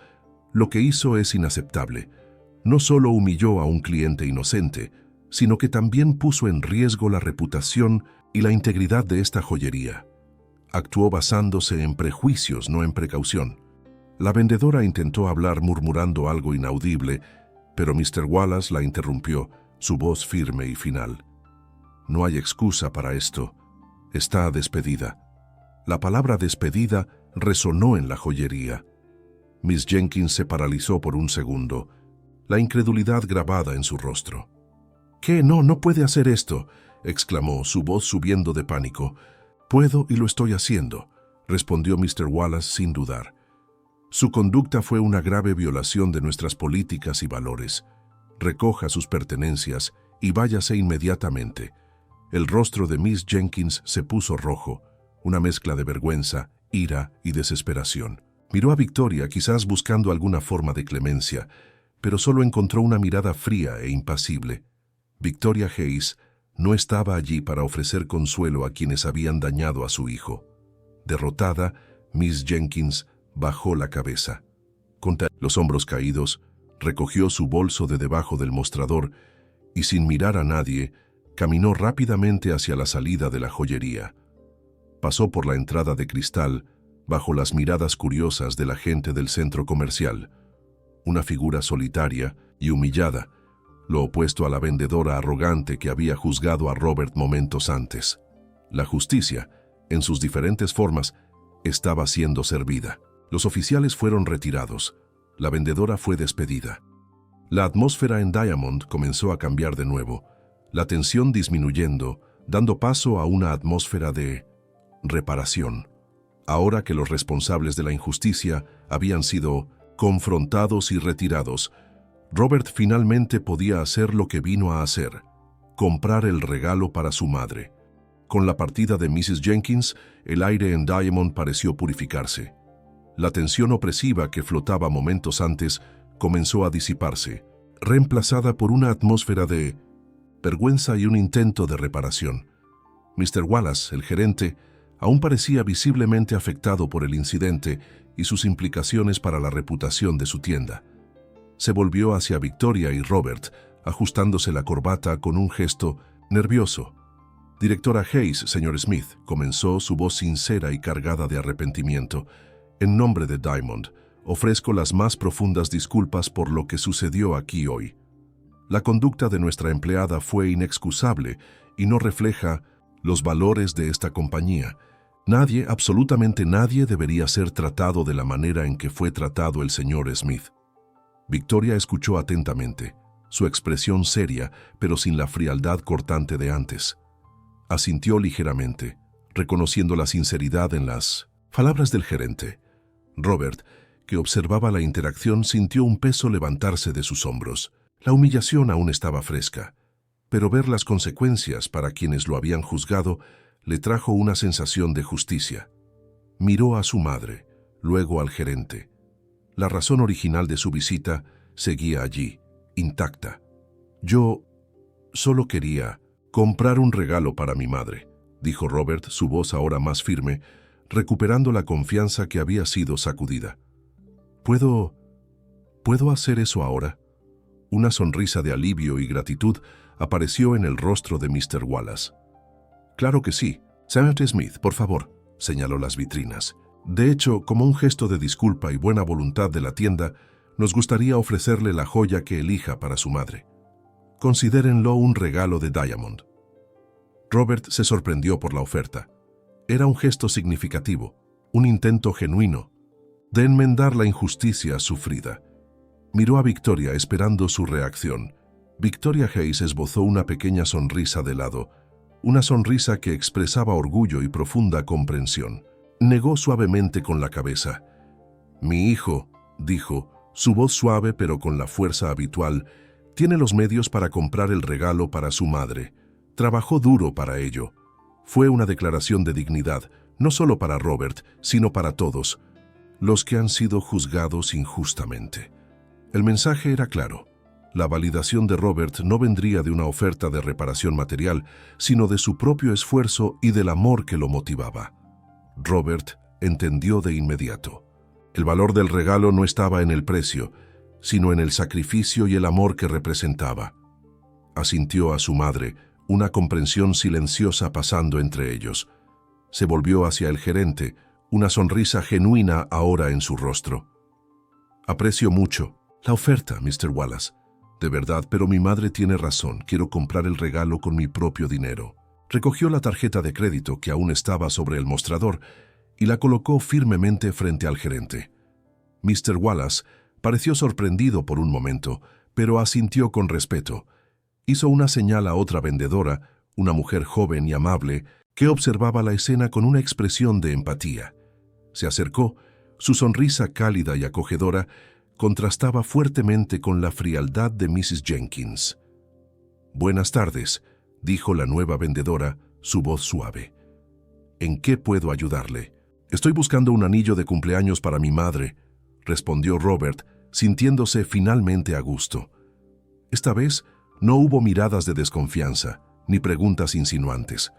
Lo que hizo es inaceptable. No solo humilló a un cliente inocente, sino que también puso en riesgo la reputación y la integridad de esta joyería. Actuó basándose en prejuicios, no en precaución. La vendedora intentó hablar murmurando algo inaudible, pero Mr. Wallace la interrumpió, su voz firme y final. No hay excusa para esto. Está despedida. La palabra despedida resonó en la joyería. Miss Jenkins se paralizó por un segundo, la incredulidad grabada en su rostro. «¿Qué? No puede hacer esto», exclamó, su voz subiendo de pánico. «Puedo y lo estoy haciendo», respondió Mr. Wallace sin dudar. «Su conducta fue una grave violación de nuestras políticas y valores. Recoja sus pertenencias y váyase inmediatamente». El rostro de Miss Jenkins se puso rojo, una mezcla de vergüenza, ira y desesperación. Miró a Victoria, quizás buscando alguna forma de clemencia, pero solo encontró una mirada fría e impasible. Victoria Hayes no estaba allí para ofrecer consuelo a quienes habían dañado a su hijo. Derrotada, Miss Jenkins bajó la cabeza. Con los hombros caídos, recogió su bolso de debajo del mostrador y, sin mirar a nadie, caminó rápidamente hacia la salida de la joyería. Pasó por la entrada de cristal, bajo las miradas curiosas de la gente del centro comercial. Una figura solitaria y humillada, lo opuesto a la vendedora arrogante que había juzgado a Robert momentos antes. La justicia, en sus diferentes formas, estaba siendo servida. Los oficiales fueron retirados. La vendedora fue despedida. La atmósfera en Diamond comenzó a cambiar de nuevo, la tensión disminuyendo, dando paso a una atmósfera de reparación. Ahora que los responsables de la injusticia habían sido confrontados y retirados, Robert finalmente podía hacer lo que vino a hacer: comprar el regalo para su madre. Con la partida de Mrs. Jenkins, el aire en Diamond pareció purificarse. La tensión opresiva que flotaba momentos antes comenzó a disiparse, reemplazada por una atmósfera de vergüenza y un intento de reparación. Mr. Wallace, el gerente, aún parecía visiblemente afectado por el incidente y sus implicaciones para la reputación de su tienda. Se volvió hacia Victoria y Robert, ajustándose la corbata con un gesto nervioso. «Directora Hayes, señor Smith», comenzó, su voz sincera y cargada de arrepentimiento. «En nombre de Diamond, ofrezco las más profundas disculpas por lo que sucedió aquí hoy. La conducta de nuestra empleada fue inexcusable y no refleja los valores de esta compañía. Nadie, absolutamente nadie, debería ser tratado de la manera en que fue tratado el señor Smith». Victoria escuchó atentamente, su expresión seria, pero sin la frialdad cortante de antes. Asintió ligeramente, reconociendo la sinceridad en las palabras del gerente. Robert, que observaba la interacción, sintió un peso levantarse de sus hombros. La humillación aún estaba fresca, pero ver las consecuencias para quienes lo habían juzgado le trajo una sensación de justicia. Miró a su madre, luego al gerente. La razón original de su visita seguía allí, intacta. «Yo solo quería comprar un regalo para mi madre», dijo Robert, su voz ahora más firme, recuperando la confianza que había sido sacudida. ¿Puedo hacer eso ahora?» Una sonrisa de alivio y gratitud apareció en el rostro de Mr. Wallace. «Claro que sí. Señor Smith, por favor», señaló las vitrinas. «De hecho, como un gesto de disculpa y buena voluntad de la tienda, nos gustaría ofrecerle la joya que elija para su madre. Considérenlo un regalo de Diamond». Robert se sorprendió por la oferta. Era un gesto significativo, un intento genuino de enmendar la injusticia sufrida. Miró a Victoria esperando su reacción. Victoria Hayes esbozó una pequeña sonrisa de lado, una sonrisa que expresaba orgullo y profunda comprensión. Negó suavemente con la cabeza. «Mi hijo», dijo, su voz suave pero con la fuerza habitual, «tiene los medios para comprar el regalo para su madre. Trabajó duro para ello». Fue una declaración de dignidad, no solo para Robert, sino para todos, los que han sido juzgados injustamente. El mensaje era claro. La validación de Robert no vendría de una oferta de reparación material, sino de su propio esfuerzo y del amor que lo motivaba. Robert entendió de inmediato. El valor del regalo no estaba en el precio, sino en el sacrificio y el amor que representaba. Asintió a su madre, una comprensión silenciosa pasando entre ellos. Se volvió hacia el gerente, una sonrisa genuina ahora en su rostro. «Aprecio mucho la oferta, Mr. Wallace. De verdad, pero mi madre tiene razón. Quiero comprar el regalo con mi propio dinero». Recogió la tarjeta de crédito que aún estaba sobre el mostrador y la colocó firmemente frente al gerente. Mr. Wallace pareció sorprendido por un momento, pero asintió con respeto. Hizo una señal a otra vendedora, una mujer joven y amable, que observaba la escena con una expresión de empatía. Se acercó, su sonrisa cálida y acogedora contrastaba fuertemente con la frialdad de Mrs. Jenkins. «Buenas tardes», dijo la nueva vendedora, su voz suave. «¿En qué puedo ayudarle?» «Estoy buscando un anillo de cumpleaños para mi madre», respondió Robert, sintiéndose finalmente a gusto. Esta vez no hubo miradas de desconfianza, ni preguntas insinuantes.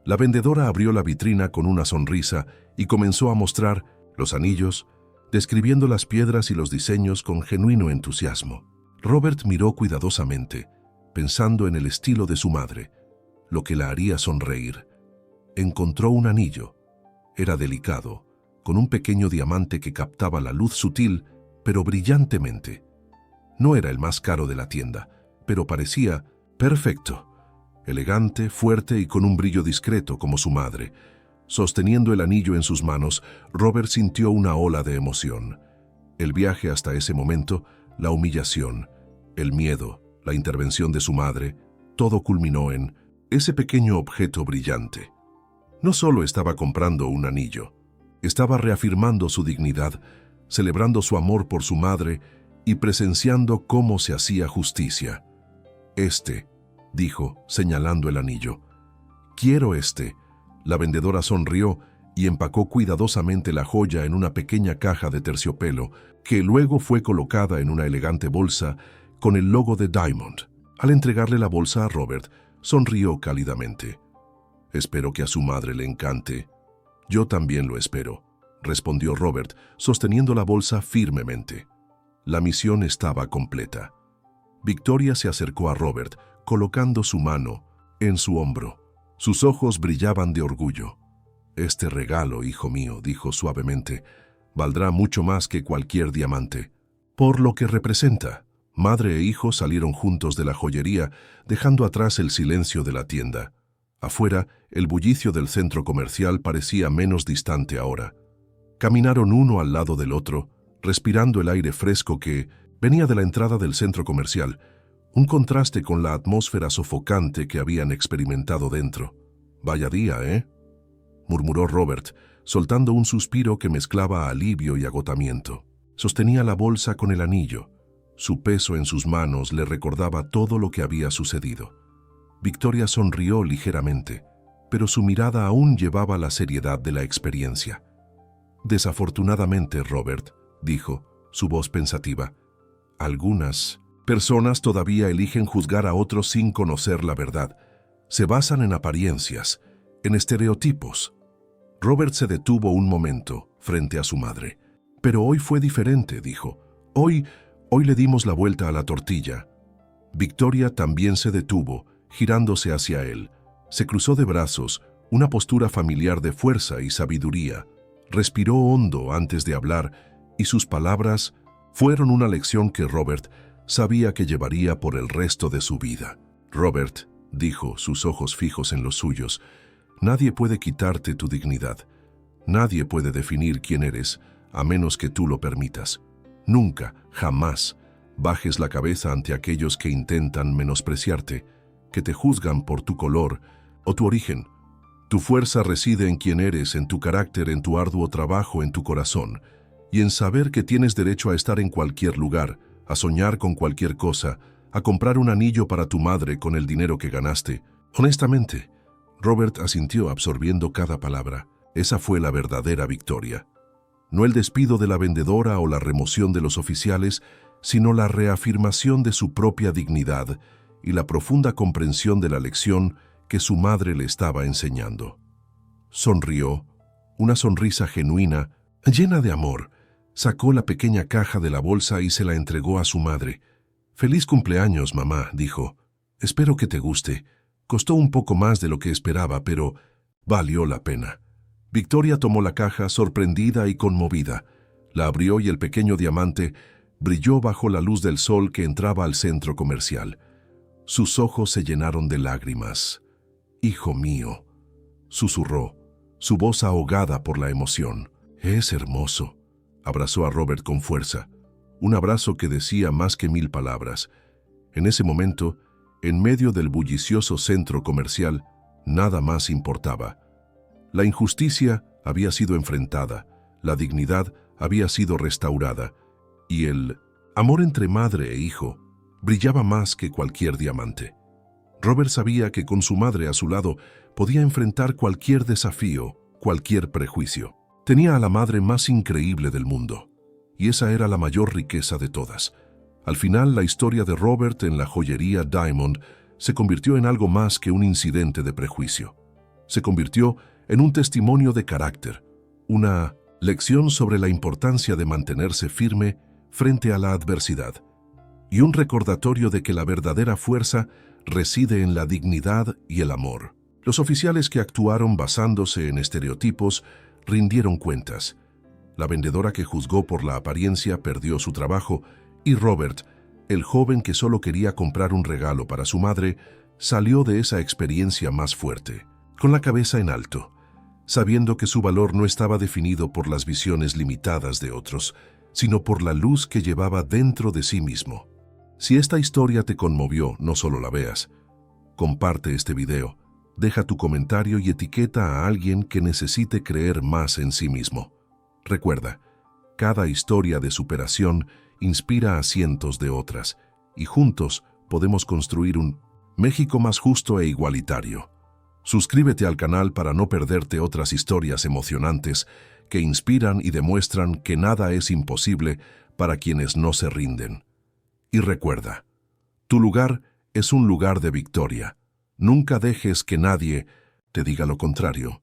La vendedora abrió la vitrina con una sonrisa y comenzó a mostrar los anillos, describiendo las piedras y los diseños con genuino entusiasmo. Robert miró cuidadosamente, pensando en el estilo de su madre, lo que la haría sonreír. Encontró un anillo. Era delicado, con un pequeño diamante que captaba la luz sutil, pero brillantemente. No era el más caro de la tienda, pero parecía perfecto. Elegante, fuerte y con un brillo discreto como su madre. Sosteniendo el anillo en sus manos, Robert sintió una ola de emoción. El viaje hasta ese momento, la humillación, el miedo, la intervención de su madre, todo culminó en ese pequeño objeto brillante. No solo estaba comprando un anillo, estaba reafirmando su dignidad, celebrando su amor por su madre y presenciando cómo se hacía justicia. Dijo, señalando el anillo. «Quiero este». La vendedora sonrió y empacó cuidadosamente la joya en una pequeña caja de terciopelo, que luego fue colocada en una elegante bolsa con el logo de Diamond. Al entregarle la bolsa a Robert, sonrió cálidamente. «Espero que a su madre le encante». «Yo también lo espero», respondió Robert, sosteniendo la bolsa firmemente. La misión estaba completa. Victoria se acercó a Robert, colocando su mano en su hombro. Sus ojos brillaban de orgullo. «Este regalo, hijo mío», dijo suavemente, «valdrá mucho más que cualquier diamante. Por lo que representa». Madre e hijo salieron juntos de la joyería, dejando atrás el silencio de la tienda. Afuera, el bullicio del centro comercial parecía menos distante ahora. Caminaron uno al lado del otro, respirando el aire fresco que venía de la entrada del centro comercial, un contraste con la atmósfera sofocante que habían experimentado dentro. «Vaya día, ¿eh?», murmuró Robert, soltando un suspiro que mezclaba alivio y agotamiento. Sostenía la bolsa con el anillo. Su peso en sus manos le recordaba todo lo que había sucedido. Victoria sonrió ligeramente, pero su mirada aún llevaba la seriedad de la experiencia. «Desafortunadamente, Robert», dijo, su voz pensativa, «algunas personas todavía eligen juzgar a otros sin conocer la verdad. Se basan en apariencias, en estereotipos». Robert se detuvo un momento frente a su madre. «Pero hoy fue diferente», dijo. Hoy le dimos la vuelta a la tortilla». Victoria también se detuvo, girándose hacia él. Se cruzó de brazos, una postura familiar de fuerza y sabiduría. Respiró hondo antes de hablar, y sus palabras fueron una lección que Robert sabía que llevaría por el resto de su vida. «Robert», dijo, sus ojos fijos en los suyos, «nadie puede quitarte tu dignidad. Nadie puede definir quién eres, a menos que tú lo permitas. Nunca, jamás, bajes la cabeza ante aquellos que intentan menospreciarte, que te juzgan por tu color o tu origen. Tu fuerza reside en quién eres, en tu carácter, en tu arduo trabajo, en tu corazón, y en saber que tienes derecho a estar en cualquier lugar, a soñar con cualquier cosa, a comprar un anillo para tu madre con el dinero que ganaste». Honestamente, Robert asintió absorbiendo cada palabra. Esa fue la verdadera victoria. No el despido de la vendedora o la remoción de los oficiales, sino la reafirmación de su propia dignidad y la profunda comprensión de la lección que su madre le estaba enseñando. Sonrió, una sonrisa genuina, llena de amor. Sacó la pequeña caja de la bolsa y se la entregó a su madre. «Feliz cumpleaños, mamá», dijo. «Espero que te guste. Costó un poco más de lo que esperaba, pero valió la pena». Victoria tomó la caja sorprendida y conmovida. La abrió y el pequeño diamante brilló bajo la luz del sol que entraba al centro comercial. Sus ojos se llenaron de lágrimas. «Hijo mío», susurró, su voz ahogada por la emoción. «Es hermoso». Abrazó a Robert con fuerza, un abrazo que decía más que 1000 palabras. En ese momento, en medio del bullicioso centro comercial, nada más importaba. La injusticia había sido enfrentada, la dignidad había sido restaurada, y el amor entre madre e hijo brillaba más que cualquier diamante. Robert sabía que con su madre a su lado podía enfrentar cualquier desafío, cualquier prejuicio. Tenía a la madre más increíble del mundo, y esa era la mayor riqueza de todas. Al final, la historia de Robert en la joyería Diamond se convirtió en algo más que un incidente de prejuicio. Se convirtió en un testimonio de carácter, una lección sobre la importancia de mantenerse firme frente a la adversidad, y un recordatorio de que la verdadera fuerza reside en la dignidad y el amor. Los oficiales que actuaron basándose en estereotipos rindieron cuentas. La vendedora que juzgó por la apariencia perdió su trabajo y Robert, el joven que solo quería comprar un regalo para su madre, salió de esa experiencia más fuerte, con la cabeza en alto, sabiendo que su valor no estaba definido por las visiones limitadas de otros, sino por la luz que llevaba dentro de sí mismo. Si esta historia te conmovió, no solo la veas. Comparte este video, deja tu comentario y etiqueta a alguien que necesite creer más en sí mismo. Recuerda, cada historia de superación inspira a cientos de otras, y juntos podemos construir un México más justo e igualitario. Suscríbete al canal para no perderte otras historias emocionantes que inspiran y demuestran que nada es imposible para quienes no se rinden. Y recuerda, tu lugar es un lugar de victoria. Nunca dejes que nadie te diga lo contrario.